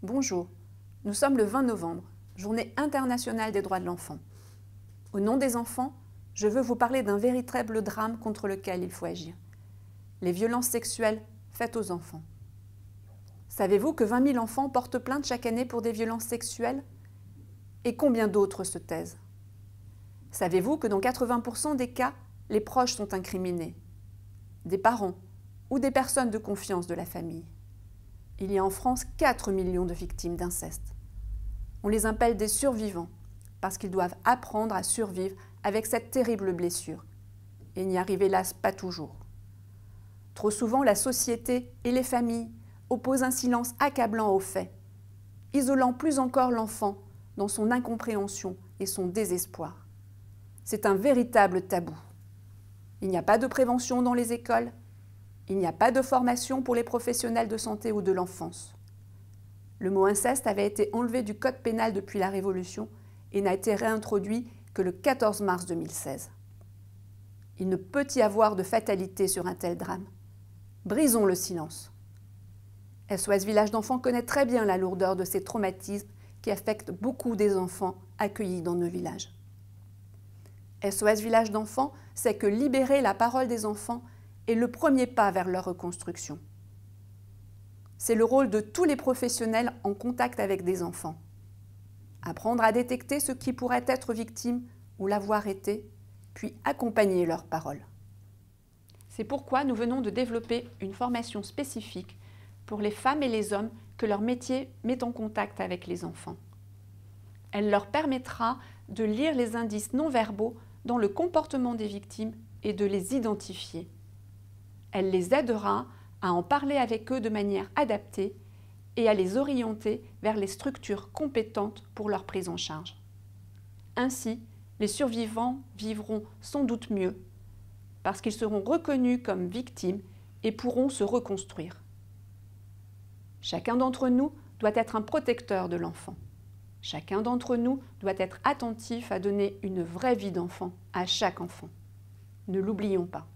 Bonjour, nous sommes le 20 novembre, journée internationale des droits de l'enfant. Au nom des enfants, je veux vous parler d'un véritable drame contre lequel il faut agir. Les violences sexuelles faites aux enfants. Savez-vous que 20 000 enfants portent plainte chaque année pour des violences sexuelles? Et combien d'autres se taisent? Savez-vous que dans 80% des cas, les proches sont incriminés? Des parents ou des personnes de confiance de la famille. Il y a en France 4 millions de victimes d'inceste. On les appelle des survivants parce qu'ils doivent apprendre à survivre avec cette terrible blessure et n'y arrivent hélas pas toujours. Trop souvent, la société et les familles opposent un silence accablant aux faits, isolant plus encore l'enfant dans son incompréhension et son désespoir. C'est un véritable tabou. Il n'y a pas de prévention dans les écoles, il n'y a pas de formation pour les professionnels de santé ou de l'enfance. Le mot inceste avait été enlevé du code pénal depuis la Révolution et n'a été réintroduit que le 14 mars 2016. Il ne peut y avoir de fatalité sur un tel drame. Brisons le silence. SOS Village d'enfants connaît très bien la lourdeur de ces traumatismes qui affectent beaucoup des enfants accueillis dans nos villages. SOS Village d'enfants sait que libérer la parole des enfants est le premier pas vers leur reconstruction. C'est le rôle de tous les professionnels en contact avec des enfants. Apprendre à détecter ceux qui pourraient être victimes ou l'avoir été, puis accompagner leurs paroles. C'est pourquoi nous venons de développer une formation spécifique pour les femmes et les hommes que leur métier met en contact avec les enfants. Elle leur permettra de lire les indices non-verbaux dans le comportement des victimes et de les identifier. Elle les aidera à en parler avec eux de manière adaptée et à les orienter vers les structures compétentes pour leur prise en charge. Ainsi, les survivants vivront sans doute mieux parce qu'ils seront reconnus comme victimes et pourront se reconstruire. Chacun d'entre nous doit être un protecteur de l'enfant. Chacun d'entre nous doit être attentif à donner une vraie vie d'enfant à chaque enfant. Ne l'oublions pas.